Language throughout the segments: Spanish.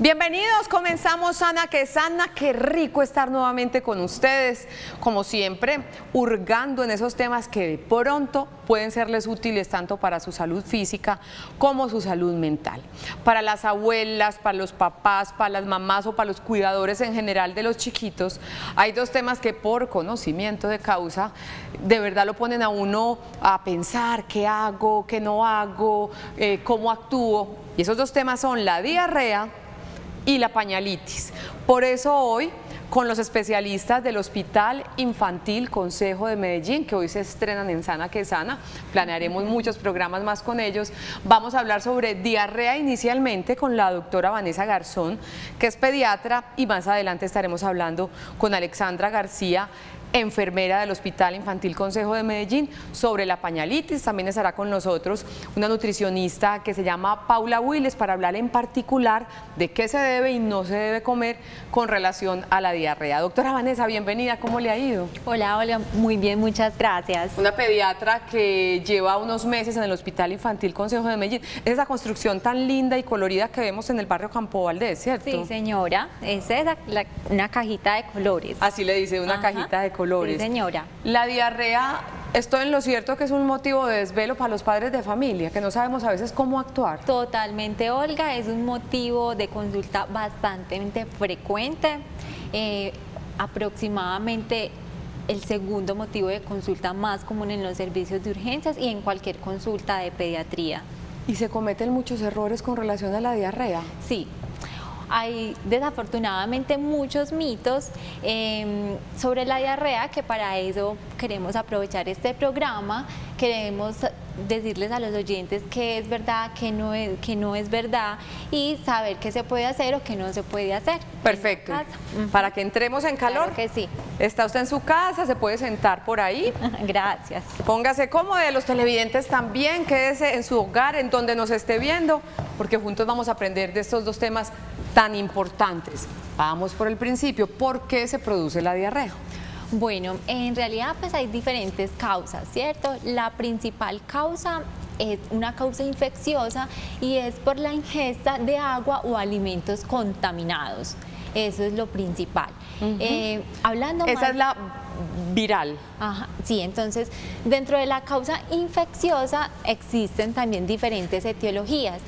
Bienvenidos, comenzamos Sana que Sana, qué rico estar nuevamente con ustedes, como siempre, hurgando en esos temas que de pronto pueden serles útiles tanto para su salud física como su salud mental. Para las abuelas, para los papás, para las mamás o para los cuidadores en general de los chiquitos, hay dos temas que por conocimiento de causa de verdad lo ponen a uno a pensar qué hago, qué no hago, cómo actúo, y esos dos temas son la diarrea y la pañalitis. Por eso hoy, con los especialistas del Hospital Infantil Consejo de Medellín, que hoy se estrenan en Sana que Sana, planearemos muchos programas más con ellos, vamos a hablar sobre diarrea inicialmente con la doctora Vanessa Garzón, que es pediatra, y más adelante estaremos hablando con Alexandra García, enfermera del Hospital Infantil Consejo de Medellín, sobre la pañalitis. También estará con nosotros una nutricionista que se llama Paula Willes para hablar en particular de qué se debe y no se debe comer con relación a la diarrea. Doctora Vanessa, bienvenida, ¿cómo le ha ido? Hola, hola, muy bien, muchas gracias. Una pediatra que lleva unos meses en el Hospital Infantil Consejo de Medellín. Es esa construcción tan linda y colorida que vemos en el barrio Campo Valdés, ¿cierto? Sí, señora, esa es una cajita de colores. Así le dice, una cajita de colores. Sí, señora. La diarrea, estoy en lo cierto que es un motivo de desvelo para los padres de familia, que no sabemos a veces cómo actuar. Totalmente, Olga, es un motivo de consulta bastante frecuente, aproximadamente el segundo motivo de consulta más común en los servicios de urgencias y en cualquier consulta de pediatría. ¿Y se cometen muchos errores con relación a la diarrea? Sí. Hay desafortunadamente muchos mitos sobre la diarrea, que para eso queremos aprovechar este programa. Queremos decirles a los oyentes qué es verdad, qué no es verdad, y saber qué se puede hacer o qué no se puede hacer. Perfecto. Para que entremos en calor. Claro que sí. Está usted en su casa, se puede sentar por ahí. Gracias. Póngase cómodo, los televidentes también, quédese en su hogar, en donde nos esté viendo, porque juntos vamos a aprender de estos dos temas tan importantes. Vamos por el principio. ¿Por qué se produce la diarrea? Bueno, en realidad pues hay diferentes causas, ¿cierto? La principal causa es una causa infecciosa y es por la ingesta de agua o alimentos contaminados. Eso es lo principal. Hablando Esa más... es la viral. Ajá, sí, entonces dentro de la causa infecciosa existen también diferentes etiologías.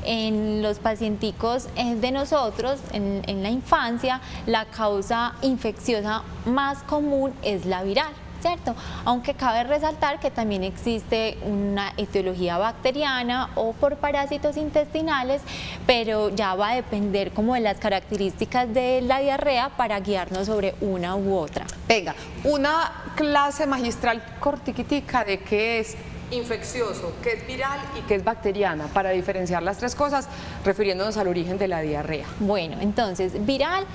En los pacienticos de nosotros, en la infancia, la causa infecciosa más común es la viral, ¿cierto? Aunque cabe resaltar que también existe una etiología bacteriana o por parásitos intestinales, pero ya va a depender como de las características de la diarrea para guiarnos sobre una u otra. Venga, una clase magistral cortiquitica de qué es infeccioso, qué es viral y qué es bacteriana, para diferenciar las tres cosas, refiriéndonos al origen de la diarrea. Bueno, entonces, viral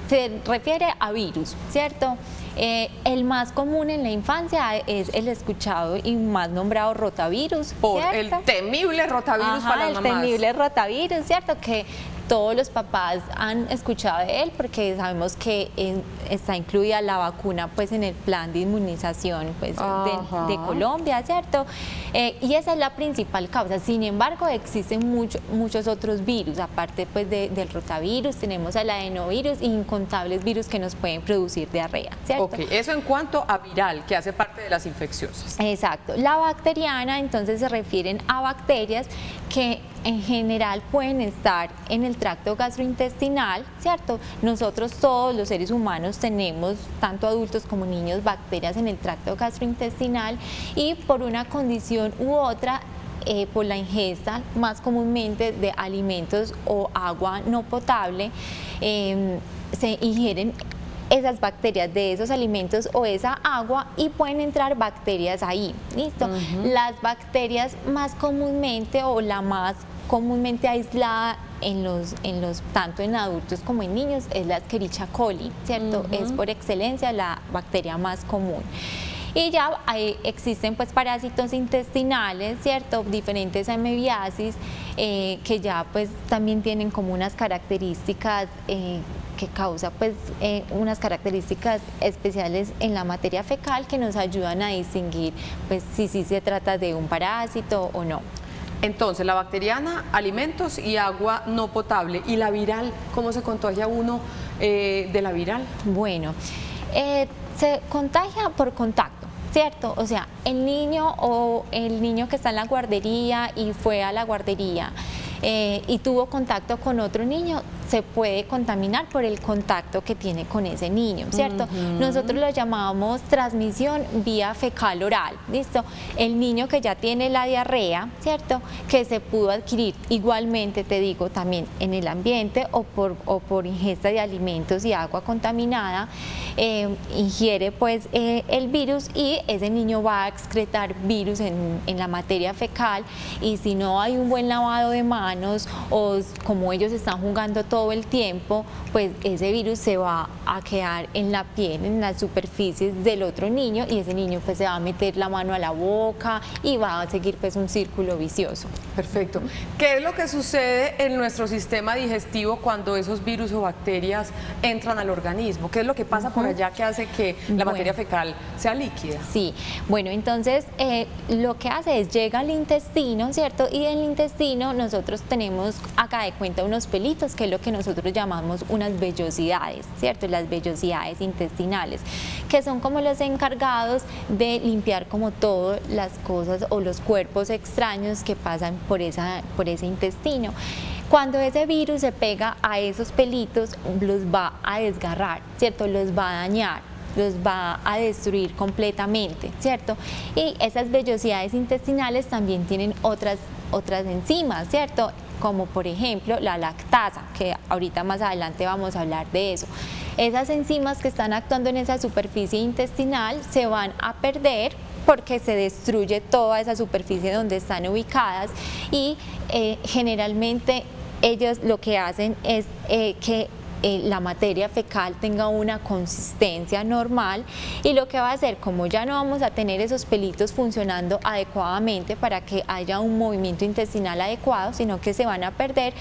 se refiere a virus, ¿cierto? El más común en la infancia es el escuchado y más nombrado rotavirus, por ¿cierto? el temible rotavirus. Ajá, para las mamás. El temible rotavirus, ¿cierto? Que todos los papás han escuchado de él porque sabemos que está incluida la vacuna pues en el plan de inmunización pues de Colombia, ¿cierto? Y esa es la principal causa. Sin embargo, existen muchos otros virus, aparte pues del rotavirus, tenemos el adenovirus e incontables virus que nos pueden producir diarrea, ¿cierto? Ok, eso en cuanto a viral, que hace parte de las infecciosas. Exacto. La bacteriana, entonces, se refieren a bacterias que en general pueden estar en el tracto gastrointestinal, ¿cierto? Nosotros todos los seres humanos tenemos, tanto adultos como niños, bacterias en el tracto gastrointestinal, y por una condición u otra, por la ingesta más comúnmente de alimentos o agua no potable, se ingieren esas bacterias de esos alimentos o esa agua y pueden entrar bacterias ahí, ¿listo? Las bacterias más comúnmente o la más comúnmente aislada tanto en adultos como en niños es la Escherichia coli, ¿cierto? Es por excelencia la bacteria más común. Y ya existen pues parásitos intestinales, ¿cierto? Diferentes amebiasis que ya pues también tienen como unas características que causa pues unas características especiales en la materia fecal que nos ayudan a distinguir pues si se trata de un parásito o no. Entonces, la bacteriana, alimentos y agua no potable. ¿Y la viral? ¿Cómo se contagia uno de la viral? Bueno, se contagia por contacto, ¿cierto? O sea, el niño que está en la guardería y fue a la guardería y tuvo contacto con otro niño, se puede contaminar por el contacto que tiene con ese niño, ¿cierto? Nosotros lo llamamos transmisión vía fecal oral, ¿listo? El niño que ya tiene la diarrea, ¿cierto? Que se pudo adquirir igualmente, te digo, también en el ambiente o por ingesta de alimentos y agua contaminada, ingiere pues el virus y ese niño va a excretar virus en la materia fecal, y si no hay un buen lavado de manos o como ellos están jugando todo el tiempo, pues ese virus se va a quedar en la piel, en las superficies del otro niño, y ese niño pues se va a meter la mano a la boca y va a seguir pues un círculo vicioso. Perfecto. ¿Qué es lo que sucede en nuestro sistema digestivo cuando esos virus o bacterias entran al organismo? ¿Qué es lo que pasa por allá que hace que la materia fecal sea líquida? Sí, bueno, entonces lo que hace es llega al intestino, ¿cierto? Y en el intestino nosotros tenemos acá de cuenta unos pelitos, que es lo que nosotros llamamos unas vellosidades, ¿cierto? Las vellosidades intestinales, que son como los encargados de limpiar como todas las cosas o los cuerpos extraños que pasan por ese intestino. Cuando ese virus se pega a esos pelitos, los va a desgarrar, ¿cierto? Los va a dañar, los va a destruir completamente, ¿cierto? Y esas vellosidades intestinales también tienen otras enzimas, ¿cierto? Como por ejemplo la lactasa, que ahorita más adelante vamos a hablar de eso. Esas enzimas que están actuando en esa superficie intestinal se van a perder porque se destruye toda esa superficie donde están ubicadas, y generalmente ellos lo que hacen es que la materia fecal tenga una consistencia normal, y lo que va a hacer, como ya no vamos a tener esos pelitos funcionando adecuadamente para que haya un movimiento intestinal adecuado, sino que se van a perder,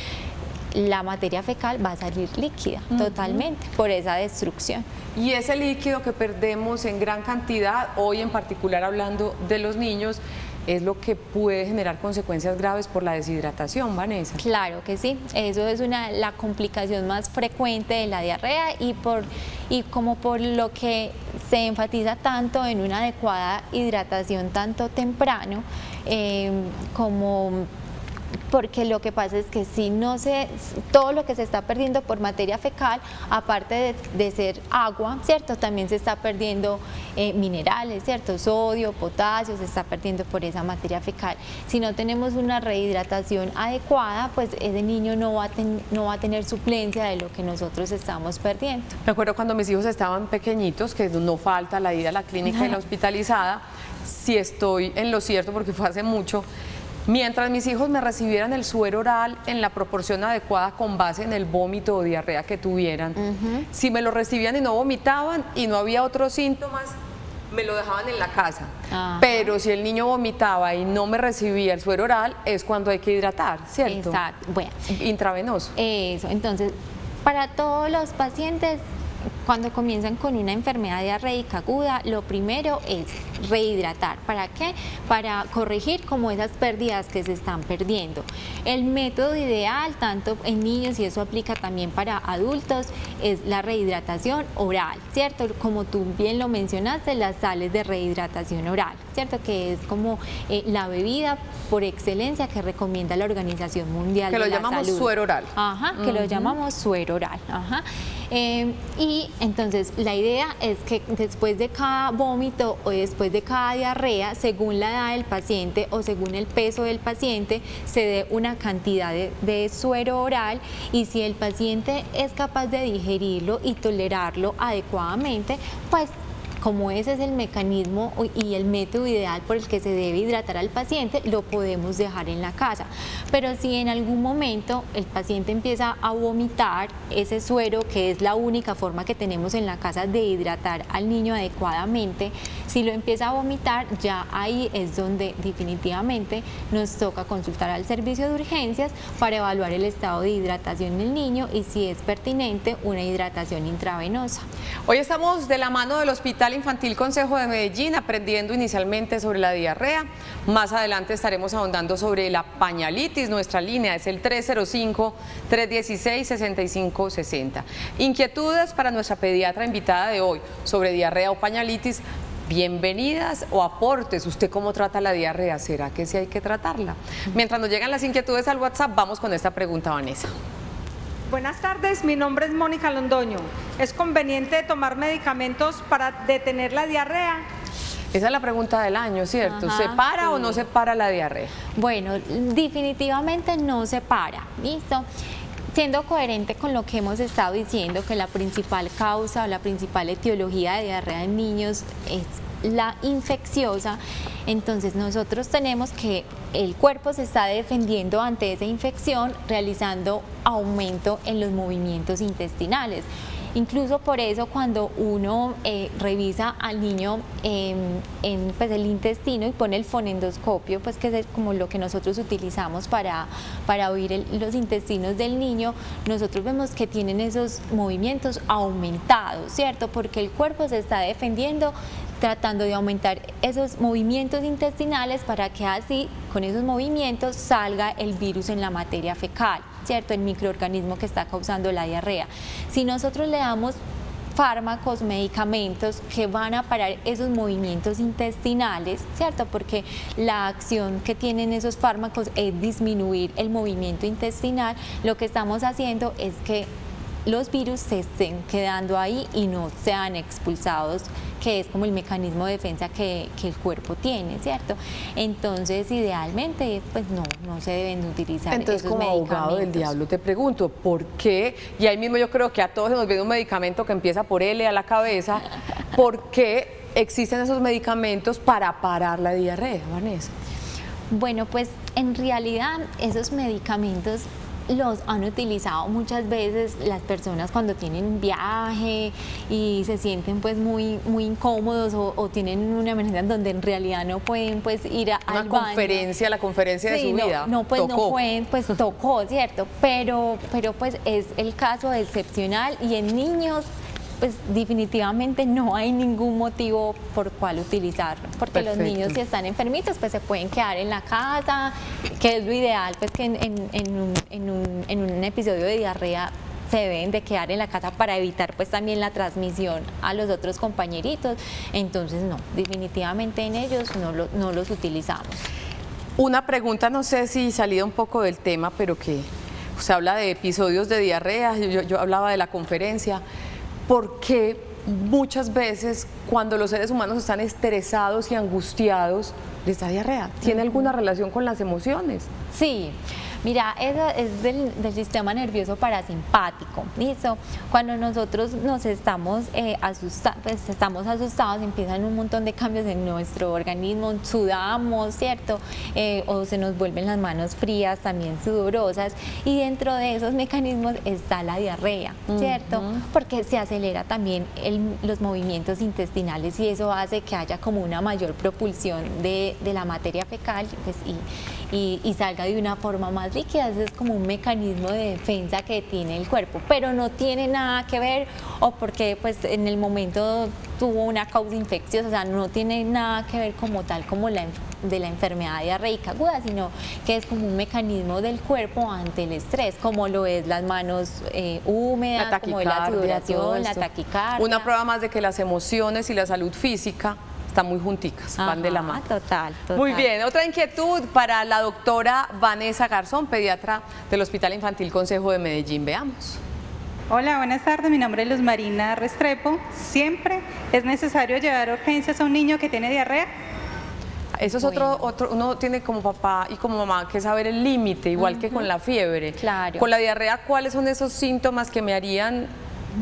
la materia fecal va a salir líquida totalmente por esa destrucción. Y ese líquido que perdemos en gran cantidad, hoy en particular hablando de los niños, es lo que puede generar consecuencias graves por la deshidratación, Vanessa. Claro que sí, eso es la complicación más frecuente de la diarrea, y como por lo que se enfatiza tanto en una adecuada hidratación tanto temprano, como porque lo que pasa es que si no todo lo que se está perdiendo por materia fecal, aparte de ser agua, ¿cierto? También se está perdiendo minerales, ¿cierto? Sodio, potasio, se está perdiendo por esa materia fecal. Si no tenemos una rehidratación adecuada, pues ese niño no va a tener suplencia de lo que nosotros estamos perdiendo. Me acuerdo cuando mis hijos estaban pequeñitos, que no falta la ida a la clínica y la hospitalizada, si estoy en lo cierto, porque fue hace mucho. Mientras mis hijos me recibieran el suero oral en la proporción adecuada con base en el vómito o diarrea que tuvieran, si me lo recibían y no vomitaban y no había otros síntomas, me lo dejaban en la casa. Pero si el niño vomitaba y no me recibía el suero oral, es cuando hay que hidratar, ¿cierto? Exacto. Bueno, intravenoso. Eso, entonces, para todos los pacientes, cuando comienzan con una enfermedad diarreica aguda, lo primero es rehidratar. ¿Para qué? Para corregir como esas pérdidas que se están perdiendo. El método ideal, tanto en niños, y eso aplica también para adultos, es la rehidratación oral, ¿cierto? Como tú bien lo mencionaste, las sales de rehidratación oral, ¿cierto? Que es como la bebida por excelencia que recomienda la Organización Mundial de la Salud. Que lo llamamos suero oral. Ajá, que lo llamamos suero oral. Ajá. Y entonces la idea es que después de cada vómito o después de cada diarrea, según la edad del paciente o según el peso del paciente, se dé una cantidad de suero oral, y si el paciente es capaz de digerirlo y tolerarlo adecuadamente, pues como ese es el mecanismo y el método ideal por el que se debe hidratar al paciente, lo podemos dejar en la casa. Pero si en algún momento el paciente empieza a vomitar ese suero, que es la única forma que tenemos en la casa de hidratar al niño adecuadamente, si lo empieza a vomitar, ya ahí es donde definitivamente nos toca consultar al servicio de urgencias para evaluar el estado de hidratación del niño y si es pertinente una hidratación intravenosa. Hoy estamos de la mano del Hospital Hospital Infantil Consejo de Medellín, aprendiendo inicialmente sobre la diarrea. Más adelante estaremos ahondando sobre la pañalitis. Nuestra línea es el 305-316-6560. Inquietudes para nuestra pediatra invitada de hoy sobre diarrea o pañalitis. Bienvenidas o aportes. ¿Usted cómo trata la diarrea? ¿Será que sí hay que tratarla? Mientras nos llegan las inquietudes al WhatsApp, vamos con esta pregunta, Vanessa. Buenas tardes, mi nombre es Mónica Londoño. ¿Es conveniente tomar medicamentos para detener la diarrea? Esa es la pregunta del año, ¿cierto? Ajá, ¿Se para sí. o no se para la diarrea? Bueno, definitivamente no se para, ¿listo? Siendo coherente con lo que hemos estado diciendo, que la principal causa o la principal etiología de diarrea en niños es la infecciosa, entonces nosotros tenemos que el cuerpo se está defendiendo ante esa infección realizando aumento en los movimientos intestinales. Incluso por eso cuando uno revisa al niño pues el intestino y pone el fonendoscopio, pues que es como lo que nosotros utilizamos para oír los intestinos del niño, nosotros vemos que tienen esos movimientos aumentados, ¿cierto? Porque el cuerpo se está defendiendo tratando de aumentar esos movimientos intestinales para que así con esos movimientos salga el virus en la materia fecal, ¿cierto? El microorganismo que está causando la diarrea. Si nosotros le damos fármacos, medicamentos que van a parar esos movimientos intestinales, ¿cierto? Porque la acción que tienen esos fármacos es disminuir el movimiento intestinal, lo que estamos haciendo es que los virus se estén quedando ahí y no sean expulsados, que es como el mecanismo de defensa que el cuerpo tiene, ¿cierto? Entonces, idealmente, pues no se deben utilizar Entonces, esos como medicamentos. abogado del diablo, te pregunto, ¿por qué? Y ahí mismo yo creo que a todos se nos viene un medicamento que empieza por L a la cabeza. ¿Por qué existen esos medicamentos para parar la diarrea, Vanessa? Bueno, pues en realidad esos medicamentos los han utilizado muchas veces las personas cuando tienen un viaje y se sienten pues muy incómodos o tienen una emergencia donde en realidad no pueden pues ir al baño. La conferencia de Sí, su vida. no Tocó. pueden, pues tocó, ¿cierto? Pero pues es el caso excepcional y en niños pues definitivamente no hay ningún motivo por cual utilizarlo, porque Perfecto. los niños si están enfermitos pues se pueden quedar en la casa, que es lo ideal, pues que en un episodio de diarrea se deben de quedar en la casa para evitar pues también la transmisión a los otros compañeritos, entonces no, definitivamente en ellos no los utilizamos. Una pregunta, no sé si salida un poco del tema, pero que se habla de episodios de diarrea, yo hablaba de la conferencia. ¿Por qué muchas veces cuando los seres humanos están estresados y angustiados les da diarrea? ¿Tiene alguna relación con las emociones? Sí, mira, eso es del sistema nervioso parasimpático, ¿listo? Cuando nosotros nos estamos estamos asustados, empiezan un montón de cambios en nuestro organismo, sudamos, ¿cierto? O se nos vuelven las manos frías, también sudorosas, y dentro de esos mecanismos está la diarrea, ¿cierto? Porque se acelera también los movimientos intestinales y eso hace que haya como una mayor propulsión de la materia fecal, pues, y salga de una forma más líquida. Eso es como un mecanismo de defensa que tiene el cuerpo, pero no tiene nada que ver o porque pues en el momento tuvo una causa infecciosa, o sea, no tiene nada que ver como tal como de la enfermedad diarreica aguda, sino que es como un mecanismo del cuerpo ante el estrés, como lo es las manos húmedas, como es la sudoración, la taquicardia. Una prueba más de que las emociones y la salud física están muy junticas, van de la mano. Total. Muy bien, otra inquietud para la doctora Vanessa Garzón, pediatra del Hospital Infantil Consejo de Medellín. Veamos. Hola, buenas tardes. Mi nombre es Luz Marina Restrepo. ¿Siempre es necesario llevar a urgencias a un niño que tiene diarrea? Eso es Bueno. otro, uno tiene como papá y como mamá que saber el límite, igual que con la fiebre. Claro. Con la diarrea, ¿cuáles son esos síntomas que me harían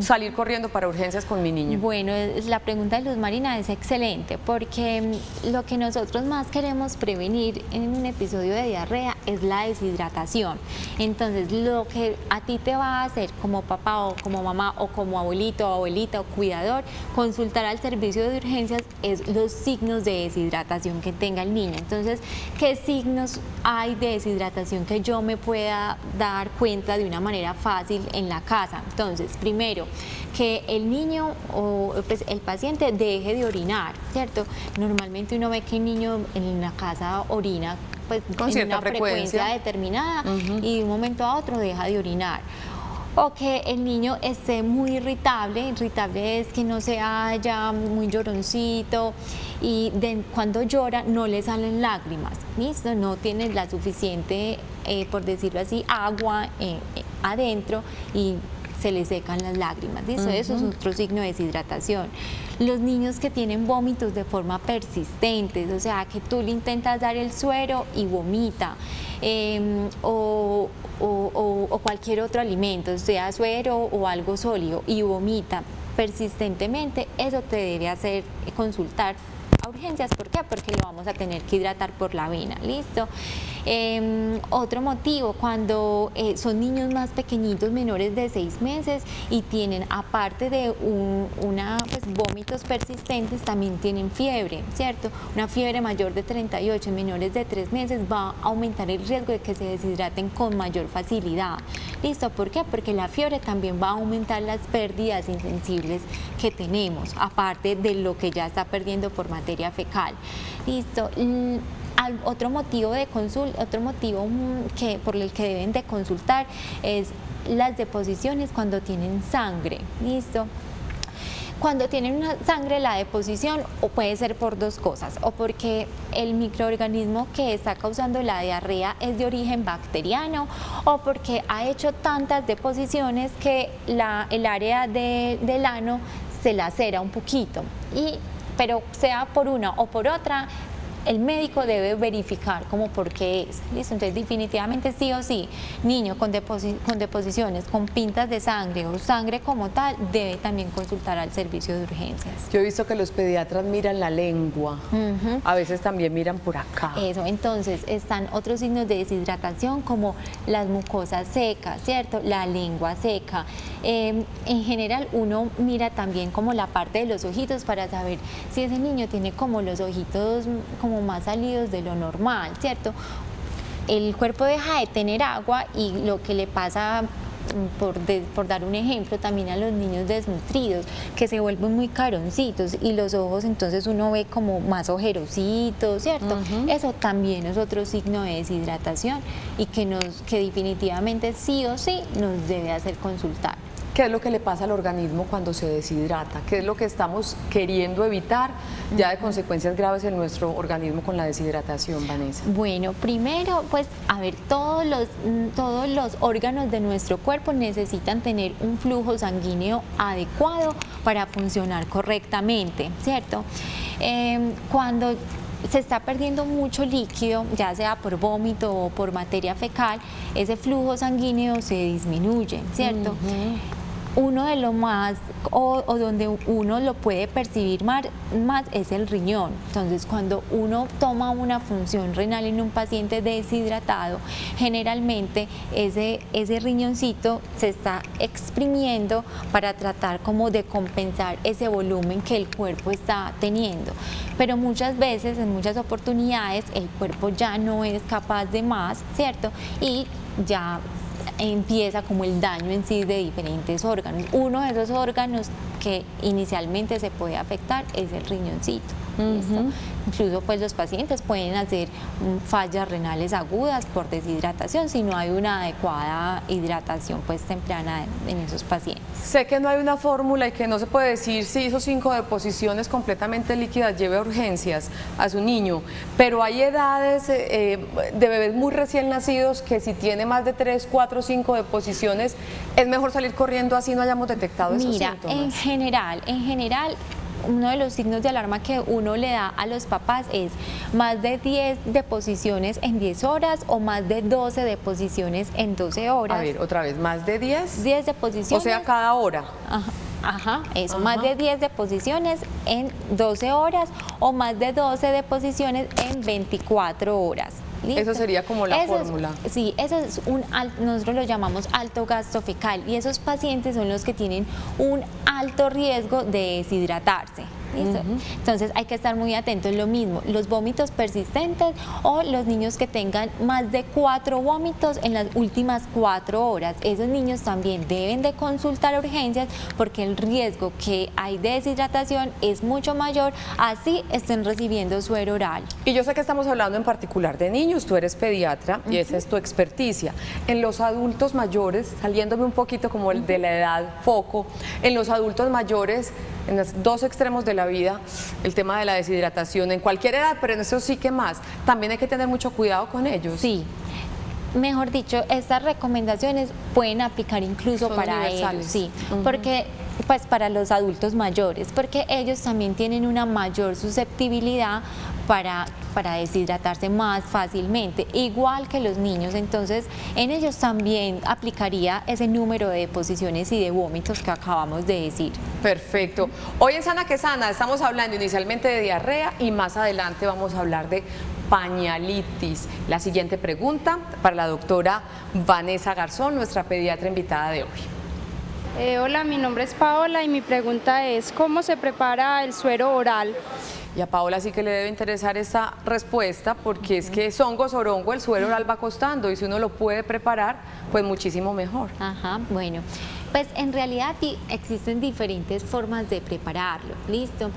salir corriendo para urgencias con mi niño? Bueno, la pregunta de Luz Marina es excelente porque lo que nosotros más queremos prevenir en un episodio de diarrea es la deshidratación. Entonces, lo que a ti te va a hacer como papá o como mamá o como abuelito o abuelita o cuidador, consultar al servicio de urgencias es los signos de deshidratación que tenga el niño. Entonces, ¿qué signos hay de deshidratación que yo me pueda dar cuenta de una manera fácil en la casa? Entonces, primero, Primero, que el niño o pues, el paciente deje de orinar, ¿cierto? Normalmente uno ve que el niño en la casa orina pues, con en cierta una frecuencia determinada y de un momento a otro deja de orinar. O que el niño esté muy irritable, irritable es que no se halla, muy lloroncito y cuando llora no le salen lágrimas, ¿listo? No tiene la suficiente, por decirlo así, agua adentro y se le secan las lágrimas, ¿listo? Eso es otro signo de deshidratación. Los niños que tienen vómitos de forma persistente, o sea, que tú le intentas dar el suero y vomita, o cualquier otro alimento, sea suero o algo sólido, y vomita persistentemente, eso te debe hacer consultar a urgencias. ¿Por qué? Porque lo vamos a tener que hidratar por la vena, ¿listo? Otro motivo, cuando son niños más pequeñitos, menores de 6 meses y tienen, aparte de pues, vómitos persistentes, también tienen fiebre, ¿cierto? Una fiebre mayor de 38 en menores de 3 meses va a aumentar el riesgo de que se deshidraten con mayor facilidad, ¿listo? ¿Por qué? Porque la fiebre también va a aumentar las pérdidas insensibles que tenemos, aparte de lo que ya está perdiendo por materia fecal, ¿listo? Otro motivo de consulta, por el que deben de consultar es las deposiciones cuando tienen sangre, ¿listo? Cuando tienen una sangre, la deposición o puede ser por dos cosas, o porque el microorganismo que está causando la diarrea es de origen bacteriano, o porque ha hecho tantas deposiciones que el área del ano se lacera un poquito, pero sea por una o por otra, el médico debe verificar como por qué es, ¿listo? Entonces definitivamente sí o sí, niño con deposiciones, con pintas de sangre o sangre como tal, debe también consultar al servicio de urgencias. Yo he visto que los pediatras miran la lengua, a veces también miran por acá. Eso, entonces están otros signos de deshidratación como las mucosas secas, ¿cierto? La lengua seca. En general uno mira también como la parte de los ojitos para saber si ese niño tiene como los ojitos como más salidos de lo normal, ¿cierto? El cuerpo deja de tener agua y lo que le pasa, por dar un ejemplo, también a los niños desnutridos, que se vuelven muy caroncitos y los ojos entonces uno ve como más ojerositos, ¿cierto? Eso también es otro signo de deshidratación y que definitivamente sí o sí nos debe hacer consultar. ¿Qué es lo que le pasa al organismo cuando se deshidrata? ¿Qué es lo que estamos queriendo evitar ya de consecuencias graves en nuestro organismo con la deshidratación, Vanessa? Bueno, primero, pues, a ver, todos los órganos de nuestro cuerpo necesitan tener un flujo sanguíneo adecuado para funcionar correctamente, ¿cierto? Cuando se está perdiendo mucho líquido, ya sea por vómito o por materia fecal, ese flujo sanguíneo se disminuye, ¿cierto? Uno de los más, o donde uno lo puede percibir más es el riñón. Entonces, cuando uno toma una función renal en un paciente deshidratado, generalmente ese riñoncito se está exprimiendo para tratar como de compensar ese volumen que el cuerpo está teniendo. Pero muchas veces, en muchas oportunidades, el cuerpo ya no es capaz de más, ¿cierto? Y ya empieza como el daño en sí de diferentes órganos. Uno de esos órganos que inicialmente se puede afectar es el riñoncito. Incluso pues los pacientes pueden hacer fallas renales agudas por deshidratación si no hay una adecuada hidratación pues temprana en esos pacientes. Sé que no hay una fórmula y que no se puede decir si hizo 5 deposiciones completamente líquidas lleve a urgencias a su niño, pero hay edades de bebés muy recién nacidos que si tiene más de 3, 4, 5 deposiciones es mejor salir corriendo así no hayamos detectado esos síntomas. En general, uno de los signos de alarma que uno le da a los papás es más de 10 deposiciones en 10 horas o más de 12 deposiciones en 12 horas. A ver, otra vez, ¿más de 10? 10 deposiciones. O sea, cada hora. Más de 10 deposiciones en 12 horas o más de 12 deposiciones en 24 horas. ¿Listo? Eso sería como la fórmula. Sí, eso es nosotros lo llamamos alto gasto fecal y esos pacientes son los que tienen un alto riesgo de deshidratarse. ¿listo? Entonces hay que estar muy atentos. Lo mismo, los vómitos persistentes o los niños que tengan más de 4 vómitos en las últimas 4 horas. Esos niños también deben de consultar a urgencias porque el riesgo que hay de deshidratación es mucho mayor, así estén recibiendo suero oral. Y yo sé que estamos hablando en particular de niños, tú eres pediatra y esa es tu experticia. En los adultos mayores, saliéndome un poquito como el de la edad foco, en los adultos mayores, en los dos extremos de la vida, el tema de la deshidratación, en cualquier edad, pero en eso sí que más, también hay que tener mucho cuidado con ellos. Sí. Mejor dicho, estas recomendaciones pueden aplicar incluso Son para universales. ellos, sí, porque pues para los adultos mayores, porque ellos también tienen una mayor susceptibilidad para deshidratarse más fácilmente, igual que los niños. Entonces, en ellos también aplicaría ese número de deposiciones y de vómitos que acabamos de decir. Perfecto. Hoy en Sana que Sana estamos hablando inicialmente de diarrea y más adelante vamos a hablar de pañalitis. La siguiente pregunta para la doctora Vanessa Garzón, nuestra pediatra invitada de hoy. Hola, mi nombre es Paola y mi pregunta es ¿cómo se prepara el suero oral? Y a Paola sí que le debe interesar esta respuesta porque es que songo sorongo el suero oral va costando y si uno lo puede preparar, pues muchísimo mejor. Ajá, bueno, pues en realidad existen diferentes formas de prepararlo, ¿listo?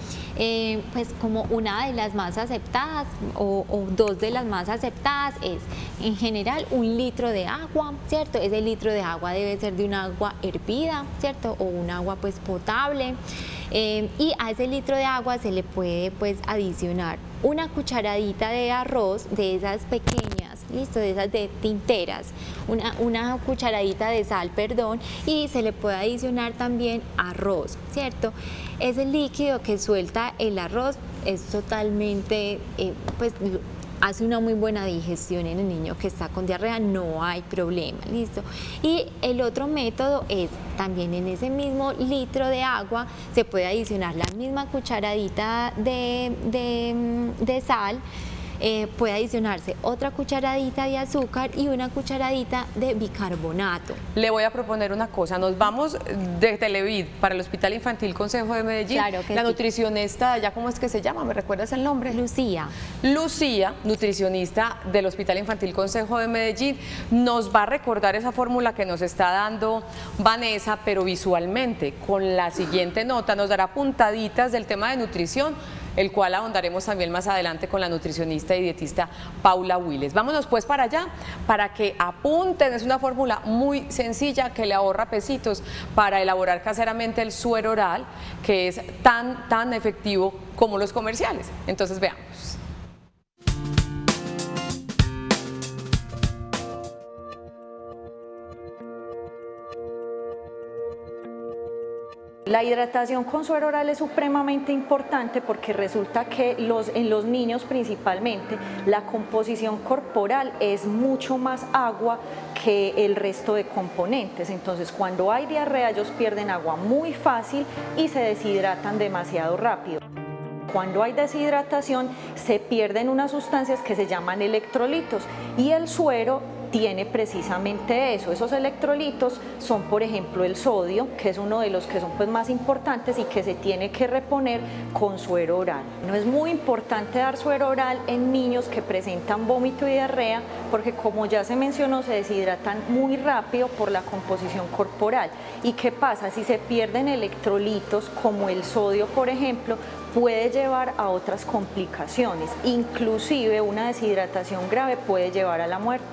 Pues como una de las más aceptadas o dos de las más aceptadas es en general 1 litro de agua, ¿cierto? Ese litro de agua debe ser de un agua hervida, ¿cierto? O un agua pues potable. Y a ese litro de agua se le puede pues adicionar una cucharadita de arroz, de esas pequeñas, listo, de esas de tinteras, una cucharadita de sal, perdón, y se le puede adicionar también arroz, ¿cierto? Ese líquido que suelta el arroz es totalmente, pues hace una muy buena digestión en el niño que está con diarrea, no hay problema, listo. Y el otro método es también en ese mismo litro de agua se puede adicionar la misma cucharadita de sal, puede adicionarse otra cucharadita de azúcar y una cucharadita de bicarbonato. Le voy a proponer una cosa, nos vamos de Televid para el Hospital Infantil Consejo de Medellín. Claro que la sí. nutricionista de allá, ¿cómo es que se llama? ¿Me recuerdas el nombre? Lucía. Lucía, nutricionista del Hospital Infantil Consejo de Medellín, nos va a recordar esa fórmula que nos está dando Vanessa, pero visualmente, con la siguiente nota, nos dará puntaditas del tema de nutrición, el cual ahondaremos también más adelante con la nutricionista y dietista Paula Willes. Vámonos pues para allá, para que apunten, es una fórmula muy sencilla que le ahorra pesitos para elaborar caseramente el suero oral, que es tan efectivo como los comerciales. Entonces veamos. La hidratación con suero oral es supremamente importante porque resulta que en los niños principalmente la composición corporal es mucho más agua que el resto de componentes. Entonces cuando hay diarrea ellos pierden agua muy fácil y se deshidratan demasiado rápido. Cuando hay deshidratación se pierden unas sustancias que se llaman electrolitos y el suero tiene precisamente eso. Esos electrolitos son, por ejemplo, el sodio, que es uno de los que son pues más importantes y que se tiene que reponer con suero oral. No es muy importante dar suero oral en niños que presentan vómito y diarrea porque, como ya se mencionó, se deshidratan muy rápido por la composición corporal. ¿Y qué pasa? Si se pierden electrolitos como el sodio, por ejemplo, puede llevar a otras complicaciones. Inclusive una deshidratación grave puede llevar a la muerte.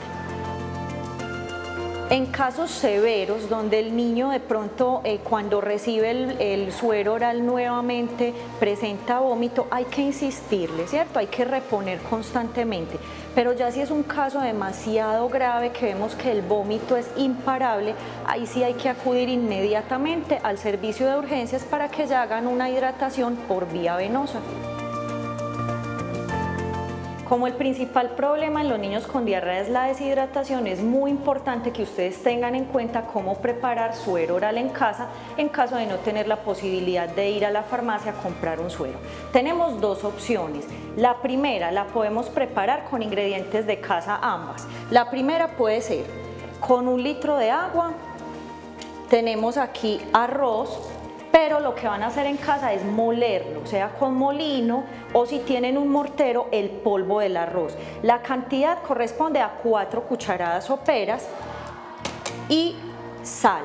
En casos severos, donde el niño de pronto cuando recibe el suero oral nuevamente presenta vómito, hay que insistirle, ¿cierto? Hay que reponer constantemente. Pero ya si es un caso demasiado grave, que vemos que el vómito es imparable, ahí sí hay que acudir inmediatamente al servicio de urgencias para que ya hagan una hidratación por vía venosa. Como el principal problema en los niños con diarrea es la deshidratación, es muy importante que ustedes tengan en cuenta cómo preparar suero oral en casa en caso de no tener la posibilidad de ir a la farmacia a comprar un suero. Tenemos dos opciones. La primera la podemos preparar con ingredientes de casa ambas. La primera puede ser con 1 litro de agua, tenemos aquí arroz, pero lo que van a hacer en casa es molerlo, sea con molino o si tienen un mortero, el polvo del arroz. La cantidad corresponde a 4 cucharadas soperas y sal,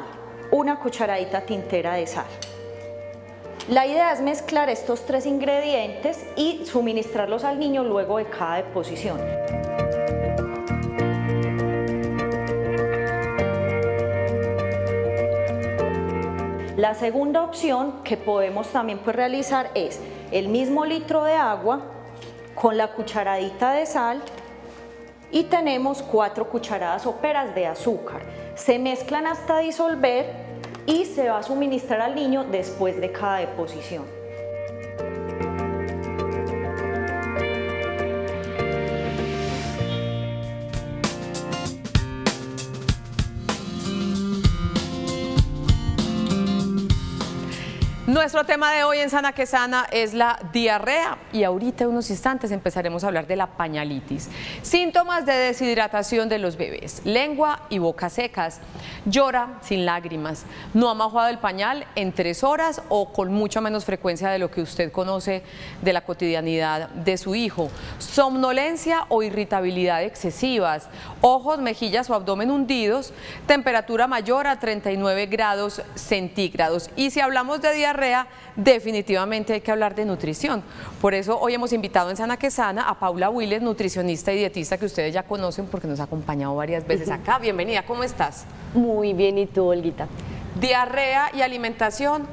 una cucharadita tintera de sal. La idea es mezclar estos 3 ingredientes y suministrarlos al niño luego de cada deposición. La segunda opción que podemos también realizar es el mismo litro de agua con la cucharadita de sal y tenemos 4 cucharadas soperas de azúcar. Se mezclan hasta disolver y se va a suministrar al niño después de cada deposición. Nuestro tema de hoy en Sana que Sana es la diarrea y ahorita en unos instantes empezaremos a hablar de la pañalitis. Síntomas de deshidratación de los bebés: lengua y boca secas, llora sin lágrimas, no ha mojado el pañal en 3 horas o con mucha menos frecuencia de lo que usted conoce de la cotidianidad de su hijo, somnolencia o irritabilidad excesivas, ojos, mejillas o abdomen hundidos, temperatura mayor a 39 grados centígrados. Y si hablamos de diarrea, definitivamente hay que hablar de nutrición. Por eso hoy hemos invitado en Sana que Sana a Paula Willes, nutricionista y dietista que ustedes ya conocen porque nos ha acompañado varias veces acá. Bienvenida, ¿cómo estás? Muy bien, ¿y tú, Olguita? Diarrea y alimentación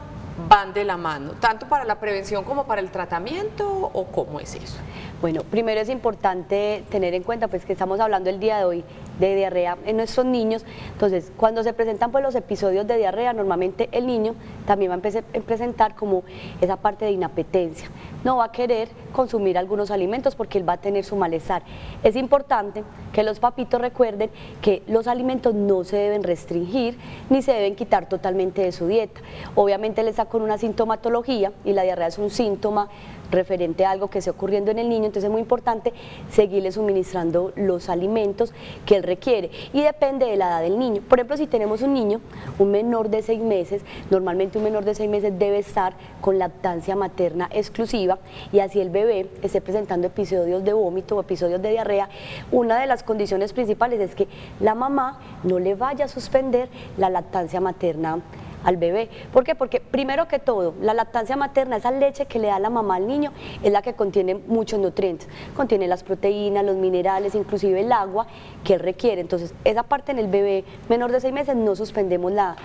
van de la mano, tanto para la prevención como para el tratamiento, ¿o cómo es eso? Bueno, primero es importante tener en cuenta pues que estamos hablando el día de hoy de diarrea en nuestros niños. Entonces, cuando se presentan pues los episodios de diarrea, normalmente el niño también va a presentar como esa parte de inapetencia. No va a querer consumir algunos alimentos porque él va a tener su malestar. Es importante que los papitos recuerden que los alimentos no se deben restringir ni se deben quitar totalmente de su dieta. Obviamente él está con una sintomatología y la diarrea es un síntoma referente a algo que esté ocurriendo en el niño, entonces es muy importante seguirle suministrando los alimentos que él requiere y depende de la edad del niño. Por ejemplo, si tenemos un niño, un menor de 6 meses, normalmente un menor de 6 meses debe estar con lactancia materna exclusiva y así el bebé esté presentando episodios de vómito o episodios de diarrea. Una de las condiciones principales es que la mamá no le vaya a suspender la lactancia materna al bebé. ¿Por qué? Porque primero que todo, la lactancia materna, esa leche que le da la mamá al niño, es la que contiene muchos nutrientes, contiene las proteínas, los minerales, inclusive el agua que él requiere. Entonces, esa parte en el bebé menor de 6 meses no suspendemos la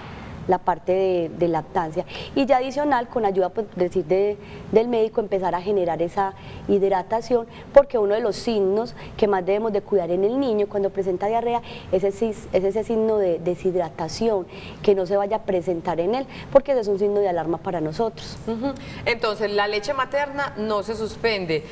parte de lactancia y ya adicional con ayuda pues, del médico empezar a generar esa hidratación, porque uno de los signos que más debemos de cuidar en el niño cuando presenta diarrea es ese signo de deshidratación, que no se vaya a presentar en él, porque ese es un signo de alarma para nosotros. Entonces la leche materna no se suspende.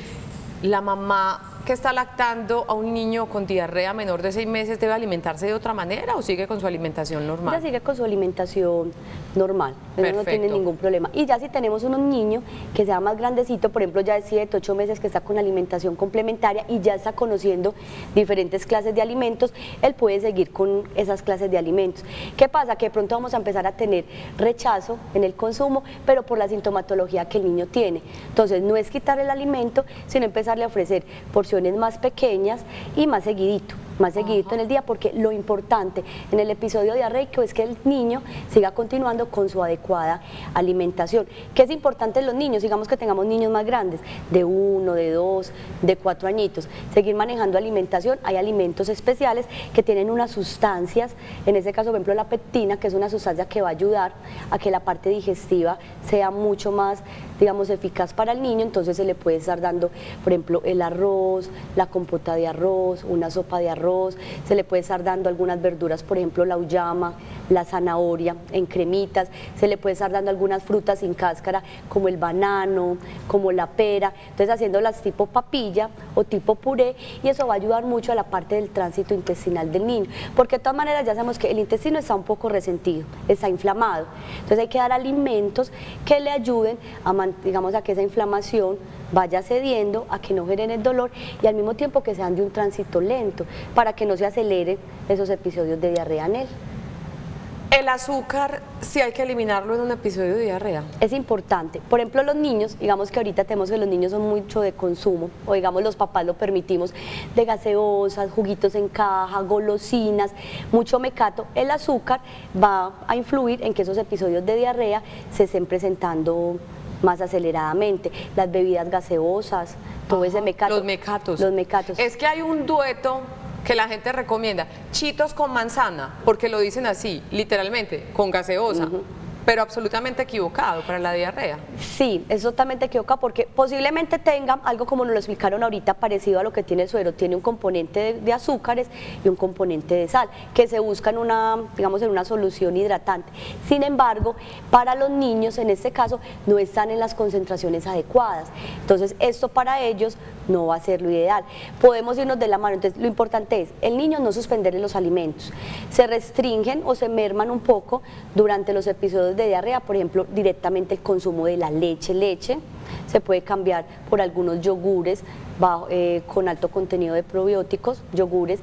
La mamá que está lactando a un niño con diarrea menor de 6 meses debe alimentarse de otra manera o sigue con su alimentación normal. Ella sigue con su alimentación normal, no tiene ningún problema. Y ya si tenemos un niño que sea más grandecito, por ejemplo ya de 7, 8 meses que está con alimentación complementaria y ya está conociendo diferentes clases de alimentos, él puede seguir con esas clases de alimentos. ¿Qué pasa? Que de pronto vamos a empezar a tener rechazo en el consumo, pero por la sintomatología que el niño tiene. Entonces no es quitar el alimento, sino empezarle a ofrecer porciones más pequeñas y más seguidito en el día, porque lo importante en el episodio diarreico es que el niño siga continuando con su adecuada alimentación. ¿Qué es importante en los niños? Digamos que tengamos niños más grandes, de 1, de 2, de 4 añitos, seguir manejando alimentación. Hay alimentos especiales que tienen unas sustancias, en este caso por ejemplo la pectina, que es una sustancia que va a ayudar a que la parte digestiva sea mucho más, digamos, eficaz para el niño. Entonces se le puede estar dando, por ejemplo, el arroz, la compota de arroz, una sopa de arroz, se le puede estar dando algunas verduras, por ejemplo la uyama, la zanahoria en cremitas, se le puede estar dando algunas frutas sin cáscara como el banano, como la pera, entonces haciéndolas tipo papilla o tipo puré, y eso va a ayudar mucho a la parte del tránsito intestinal del niño, porque de todas maneras ya sabemos que el intestino está un poco resentido, está inflamado, entonces hay que dar alimentos que le ayuden a, digamos, a que esa inflamación vaya cediendo, a que no genere el dolor y al mismo tiempo que sean de un tránsito lento, para que no se aceleren esos episodios de diarrea en él. El azúcar, sí hay que eliminarlo en un episodio de diarrea. Es importante. Por ejemplo, los niños, digamos que ahorita tenemos que los niños son mucho de consumo, o digamos los papás lo permitimos, de gaseosas, juguitos en caja, golosinas, mucho mecato. El azúcar va a influir en que esos episodios de diarrea se estén presentando más aceleradamente. Las bebidas gaseosas, todo ese mecato. Los mecatos. Los mecatos. Es que hay un dueto que la gente recomienda, chitos con manzana, porque lo dicen así, literalmente, con gaseosa, pero absolutamente equivocado para la diarrea. Sí, es totalmente equivocado porque posiblemente tenga algo como nos lo explicaron ahorita parecido a lo que tiene el suero, tiene un componente de azúcares y un componente de sal que se busca en una, digamos, en una solución hidratante. Sin embargo, para los niños en este caso no están en las concentraciones adecuadas, entonces esto para ellos no va a ser lo ideal. Podemos irnos de la mano, entonces lo importante es el niño no suspenderle los alimentos, se restringen o se merman un poco durante los episodios de diarrea, por ejemplo, directamente el consumo de la leche, se puede cambiar por algunos yogures con alto contenido de probióticos, yogures,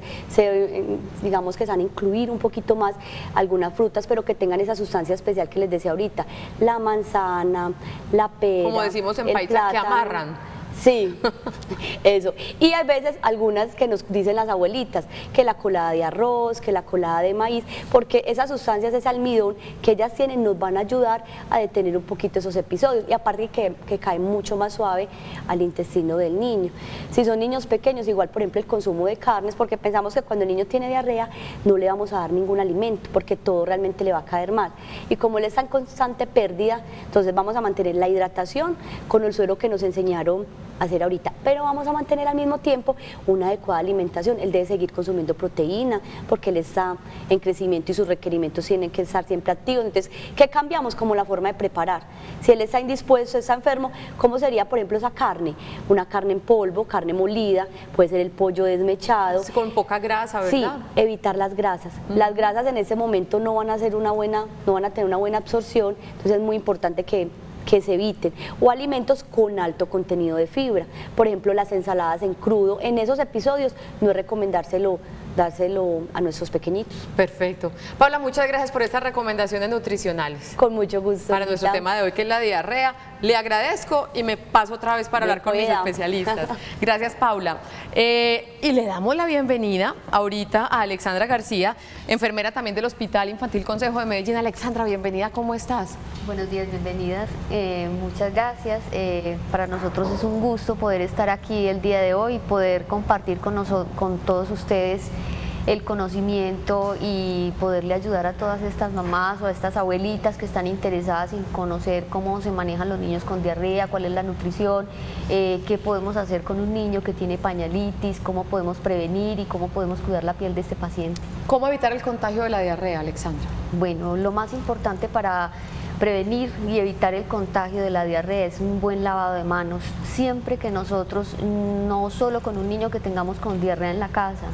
digamos que se van a incluir un poquito más algunas frutas, pero que tengan esa sustancia especial que les decía ahorita, la manzana, la pera, como decimos en el paisa, plátano, que amarran. Sí, eso. Y hay veces algunas que nos dicen las abuelitas, que la colada de arroz, que la colada de maíz, porque esas sustancias, ese almidón que ellas tienen nos van a ayudar a detener un poquito esos episodios y aparte que cae mucho más suave al intestino del niño. Si son niños pequeños, igual por ejemplo el consumo de carnes, porque pensamos que cuando el niño tiene diarrea no le vamos a dar ningún alimento, porque todo realmente le va a caer mal. Y como él está en constante pérdida, entonces vamos a mantener la hidratación con el suero que nos enseñaron hacer ahorita, pero vamos a mantener al mismo tiempo una adecuada alimentación. Él debe seguir consumiendo proteína porque él está en crecimiento y sus requerimientos tienen que estar siempre activos. Entonces, ¿qué cambiamos? Como la forma de preparar. Si él está indispuesto, está enfermo, ¿cómo sería, por ejemplo, esa carne? Una carne en polvo, carne molida, puede ser el pollo desmechado. Con poca grasa, ¿verdad? Sí, evitar las grasas. Las grasas en ese momento no van a tener una buena absorción, entonces es muy importante que se eviten, o alimentos con alto contenido de fibra, por ejemplo las ensaladas en crudo. En esos episodios no es recomendárselo, dárselo a nuestros pequeñitos. Perfecto. Paula, muchas gracias por estas recomendaciones nutricionales. Con mucho gusto. Para nuestro tema de hoy, que es la diarrea, le agradezco y me paso otra vez para hablar con mis especialistas. Gracias, Paula. Y le damos la bienvenida ahorita a Alexandra García, enfermera también del Hospital Infantil Consejo de Medellín. Alexandra, bienvenida, ¿cómo estás? Buenos días, bienvenidas. Muchas gracias. Para nosotros es un gusto poder estar aquí el día de hoy y poder compartir con todos ustedes el conocimiento y poderle ayudar a todas estas mamás o a estas abuelitas que están interesadas en conocer cómo se manejan los niños con diarrea, cuál es la nutrición, qué podemos hacer con un niño que tiene pañalitis, cómo podemos prevenir y cómo podemos cuidar la piel de este paciente. ¿Cómo evitar el contagio de la diarrea, Alexandra? Bueno, lo más importante para prevenir y evitar el contagio de la diarrea es un buen lavado de manos. Siempre que nosotros, no solo con un niño que tengamos con diarrea en la casa,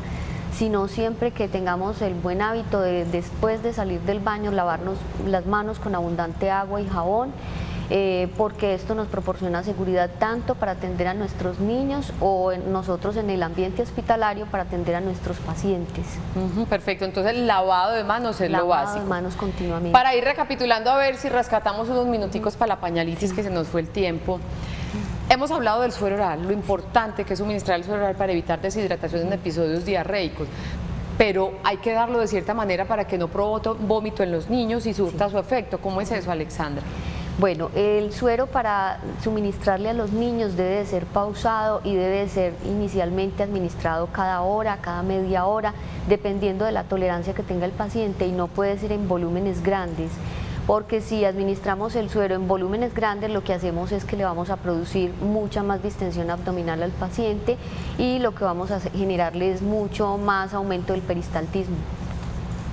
sino siempre que tengamos el buen hábito de después de salir del baño lavarnos las manos con abundante agua y jabón, porque esto nos proporciona seguridad tanto para atender a nuestros niños o nosotros en el ambiente hospitalario para atender a nuestros pacientes. Perfecto, entonces el lavado de manos es lo básico. Lavado de manos continuamente. Para ir recapitulando, a ver si rescatamos unos minuticos para la pañalitis, que se nos fue el tiempo. Hemos hablado del suero oral, lo importante que es suministrar el suero oral para evitar deshidratación en episodios diarreicos, pero hay que darlo de cierta manera para que no provoque vómito en los niños y surta su efecto. ¿Cómo es eso, Alexandra? Bueno, el suero para suministrarle a los niños debe de ser pausado y debe de ser inicialmente administrado cada hora, cada media hora, dependiendo de la tolerancia que tenga el paciente, y no puede ser en volúmenes grandes, porque si administramos el suero en volúmenes grandes, lo que hacemos es que le vamos a producir mucha más distensión abdominal al paciente y lo que vamos a generarle es mucho más aumento del peristaltismo.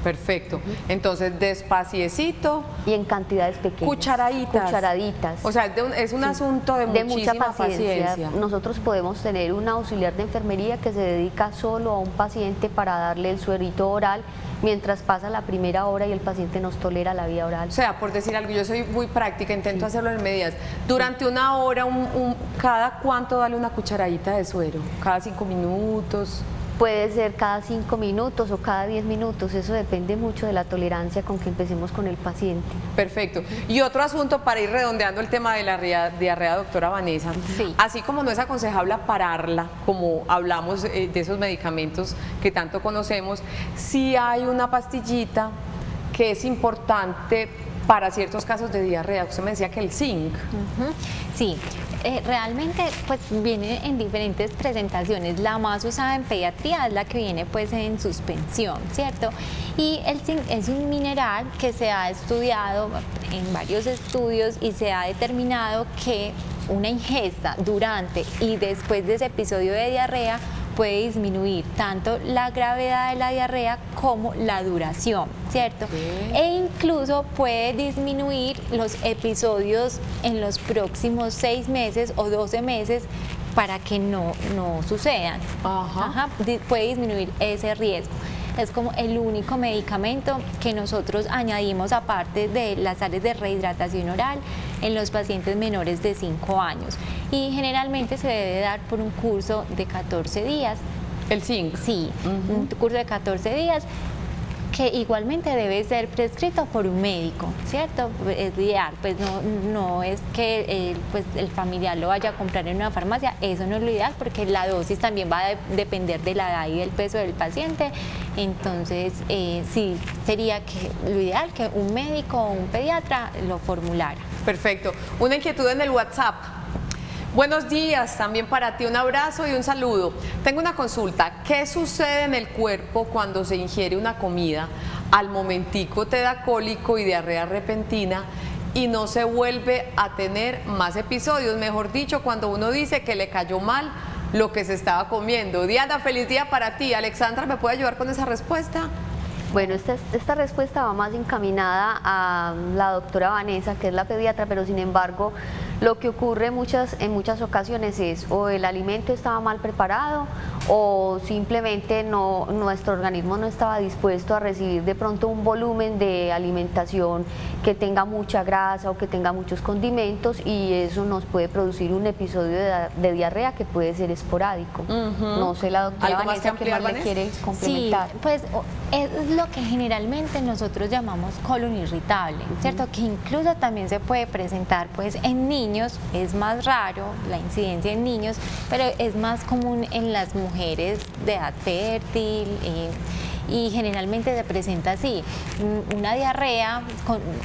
Perfecto. Entonces, despaciecito. Y en cantidades pequeñas. Cucharaditas. Cucharaditas. O sea, es un asunto de muchísima mucha paciencia. Nosotros podemos tener una auxiliar de enfermería que se dedica solo a un paciente para darle el suerito oral mientras pasa la primera hora y el paciente nos tolera la vía oral. O sea, por decir algo, yo soy muy práctica, intento hacerlo en medidas. Durante una hora, ¿cada cuánto darle una cucharadita de suero? ¿Cada 5 minutos? puede ser cada 5 minutos o cada 10 minutos, eso depende mucho de la tolerancia con que empecemos con el paciente. Perfecto. Y otro asunto para ir redondeando el tema de la diarrea, doctora Vanessa. Sí. Así como no es aconsejable pararla, como hablamos de esos medicamentos que tanto conocemos, sí hay una pastillita que es importante para ciertos casos de diarrea. Usted me decía que el zinc. Sí, realmente pues viene en diferentes presentaciones. La más usada en pediatría es la que viene pues en suspensión, ¿cierto? Y el zinc es un mineral que se ha estudiado en varios estudios y se ha determinado que una ingesta durante y después de ese episodio de diarrea puede disminuir tanto la gravedad de la diarrea como la duración, ¿cierto? E incluso puede disminuir los episodios en los próximos 6 meses o 12 meses para que no sucedan. Puede disminuir ese riesgo. Es como el único medicamento que nosotros añadimos aparte de las sales de rehidratación oral en los pacientes menores de 5 años. Y generalmente se debe dar por un curso de 14 días. ¿El zinc? Sí, un curso de 14 días que igualmente debe ser prescrito por un médico, ¿cierto? Es ideal, pues no es que pues el familiar lo vaya a comprar en una farmacia, eso no es lo ideal porque la dosis también va a depender de la edad y del peso del paciente, entonces sí sería que lo ideal que un médico o un pediatra lo formulara. Perfecto. Una inquietud en el WhatsApp. Buenos días, también para ti un abrazo y un saludo. Tengo una consulta. ¿Qué sucede en el cuerpo cuando se ingiere una comida? Al momentico te da cólico y diarrea repentina y no se vuelve a tener más episodios. Mejor dicho, cuando uno dice que le cayó mal lo que se estaba comiendo. Diana, feliz día para ti. Alexandra, ¿me puede ayudar con esa respuesta? Bueno, esta respuesta va más encaminada a la doctora Vanessa, que es la pediatra, pero sin embargo, lo que ocurre en muchas ocasiones es o el alimento estaba mal preparado o simplemente nuestro organismo no estaba dispuesto a recibir de pronto un volumen de alimentación que tenga mucha grasa o que tenga muchos condimentos y eso nos puede producir un episodio de diarrea que puede ser esporádico. No sé, la doctora Vanessa, ¿qué más le quiere complementar? Sí, pues es lo que generalmente nosotros llamamos colon irritable, ¿cierto? Que incluso también se puede presentar pues en niños, es más raro la incidencia en niños, pero es más común en las mujeres de edad fértil y generalmente se presenta así, una diarrea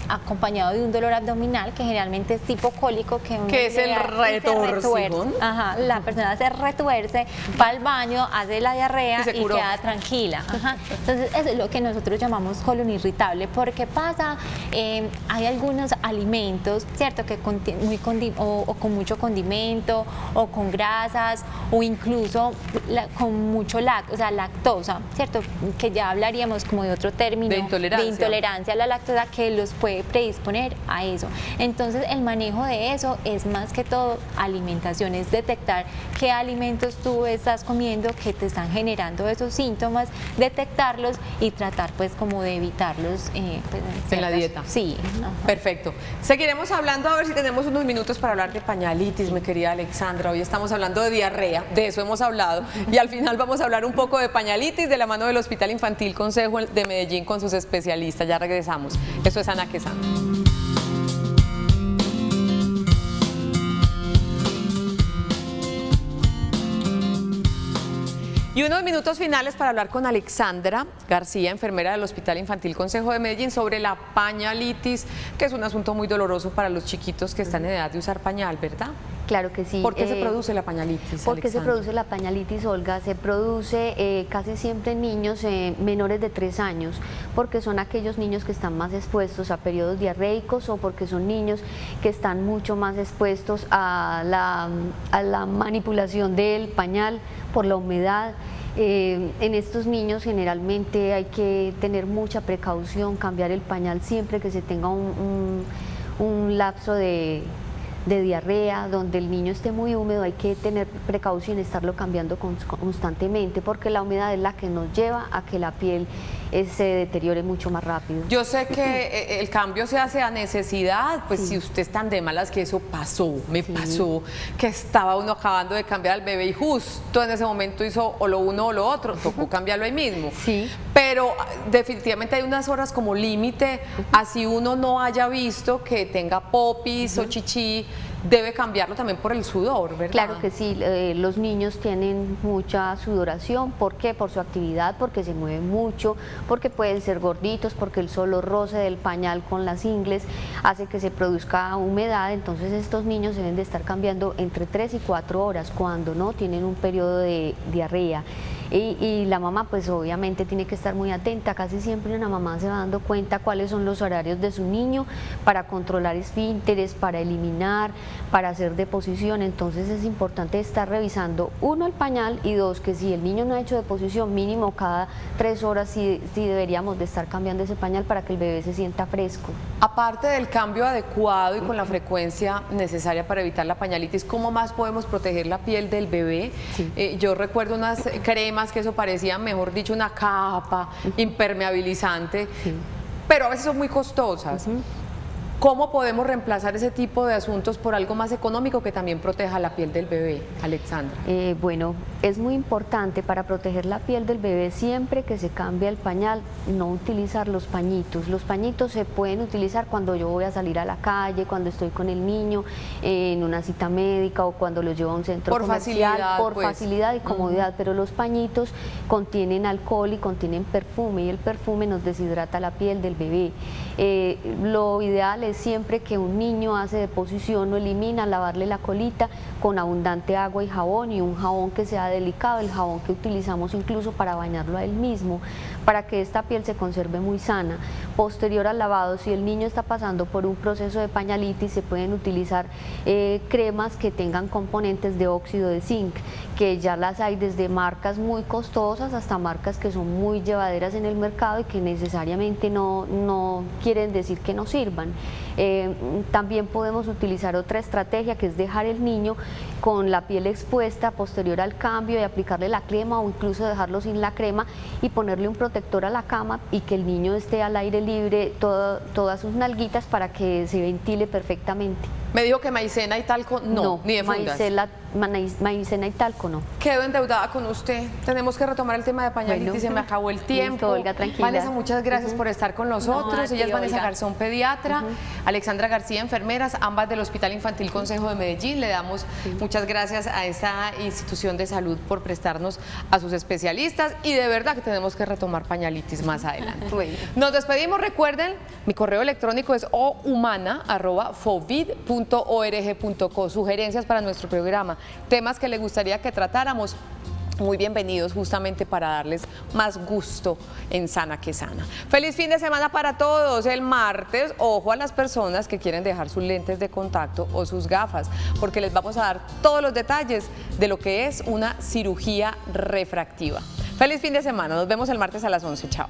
acompañado de un dolor abdominal que generalmente es tipo cólico, que es el retorcijón. La persona se retuerce, va al baño, hace la diarrea y queda tranquila. Entonces eso es lo que nosotros llamamos colon irritable. ¿Por qué pasa? Hay algunos alimentos, ¿cierto? Que o con mucho condimento o con grasas o incluso con mucho lactosa, ¿cierto? Que ya hablaríamos como de otro término de intolerancia a la lactosa que los puede predisponer a eso. Entonces el manejo de eso es más que todo alimentación, es detectar qué alimentos tú estás comiendo que te están generando esos síntomas, detectarlos y tratar pues como de evitarlos en la dieta. Sí. Perfecto. Seguiremos hablando, a ver si tenemos unos minutos para hablar de pañalitis, mi querida Alexandra. Hoy estamos hablando de diarrea, de eso hemos hablado y al final vamos a hablar un poco de pañalitis de la mano del Hospital Infantil Consejo de Medellín con sus especialistas. Ya regresamos. Eso es Ana Quesada. Y unos minutos finales para hablar con Alexandra García, enfermera del Hospital Infantil Consejo de Medellín, sobre la pañalitis, que es un asunto muy doloroso para los chiquitos que están en edad de usar pañal, ¿verdad? Claro que sí. ¿Por qué se produce la pañalitis, ¿Por qué se Alexandra? produce la pañalitis, Olga? Se produce casi siempre en niños menores de 3 años, porque son aquellos niños que están más expuestos a periodos diarreicos o porque son niños que están mucho más expuestos a la manipulación del pañal por la humedad. En estos niños generalmente hay que tener mucha precaución, cambiar el pañal siempre que se tenga un lapso de de diarrea, donde el niño esté muy húmedo, hay que tener precaución, estarlo cambiando constantemente, porque la humedad es la que nos lleva a que la piel se deteriore mucho más rápido. Yo sé que el cambio se hace a necesidad, pues si usted es tan de malas que eso pasó, pasó, que estaba uno acabando de cambiar al bebé y justo en ese momento hizo o lo uno o lo otro, tocó cambiarlo ahí mismo. Sí. Pero definitivamente hay unas horas como límite, así uno no haya visto que tenga popis o chichi, debe cambiarlo también por el sudor, ¿verdad? Claro que sí, los niños tienen mucha sudoración, ¿por qué? Por su actividad, porque se mueven mucho, porque pueden ser gorditos, porque el solo roce del pañal con las ingles hace que se produzca humedad, entonces estos niños deben de estar cambiando entre 3 y 4 horas cuando no tienen un periodo de diarrea. Y la mamá pues obviamente tiene que estar muy atenta, casi siempre una mamá se va dando cuenta cuáles son los horarios de su niño para controlar esfínteres, para eliminar, para hacer deposición, entonces es importante estar revisando, 1, el pañal, y 2, que si el niño no ha hecho deposición, mínimo cada 3 horas sí deberíamos de estar cambiando ese pañal para que el bebé se sienta fresco. Aparte del cambio adecuado y con la frecuencia necesaria para evitar la pañalitis, ¿cómo más podemos proteger la piel del bebé? Sí. Yo recuerdo unas cremas que eso parecía, mejor dicho, una capa impermeabilizante, pero a veces son muy costosas. ¿Cómo podemos reemplazar ese tipo de asuntos por algo más económico que también proteja la piel del bebé, Alexandra? Bueno, es muy importante para proteger la piel del bebé siempre que se cambia el pañal, no utilizar los pañitos. Los pañitos se pueden utilizar cuando yo voy a salir a la calle, cuando estoy con el niño en una cita médica o cuando lo llevo a un centro comercial, por facilidad y comodidad, pero los pañitos contienen alcohol y contienen perfume y el perfume nos deshidrata la piel del bebé. Lo ideal es siempre que un niño hace deposición o elimina, lavarle la colita con abundante agua y jabón, y un jabón que sea delicado, el jabón que utilizamos incluso para bañarlo a él mismo, para que esta piel se conserve muy sana. Posterior al lavado, si el niño está pasando por un proceso de pañalitis, se pueden utilizar cremas que tengan componentes de óxido de zinc, que ya las hay desde marcas muy costosas hasta marcas que son muy llevaderas en el mercado y que necesariamente no quieren decir que no sirvan. También podemos utilizar otra estrategia, que es dejar el niño con la piel expuesta posterior al cambio y aplicarle la crema, o incluso dejarlo sin la crema y ponerle un protector a la cama y que el niño esté al aire libre todas sus nalguitas para que se ventile perfectamente. Me dijo que maicena y talco no, ni de fundas. Maicena y talco no. Quedo endeudada con usted. Tenemos que retomar el tema de pañalitis, bueno, se me acabó el tiempo. Listo, Olga, tranquila. Vanessa, muchas gracias por estar con nosotros. Ella es Vanessa Olga Garzón, pediatra, Alexandra García, enfermeras, ambas del Hospital Infantil Consejo de Medellín. Le damos muchas gracias a esta institución de salud por prestarnos a sus especialistas, y de verdad que tenemos que retomar pañalitis más adelante. Bueno. Nos despedimos, recuerden, mi correo electrónico es ohumana@fovid.org.co. Sugerencias para nuestro programa, temas que le gustaría que tratáramos, muy bienvenidos, justamente para darles más gusto en Sana que Sana. Feliz fin de semana para todos. El martes, ojo a las personas que quieren dejar sus lentes de contacto o sus gafas, porque les vamos a dar todos los detalles de lo que es una cirugía refractiva. Feliz fin de semana, nos vemos el martes a las 11, chao.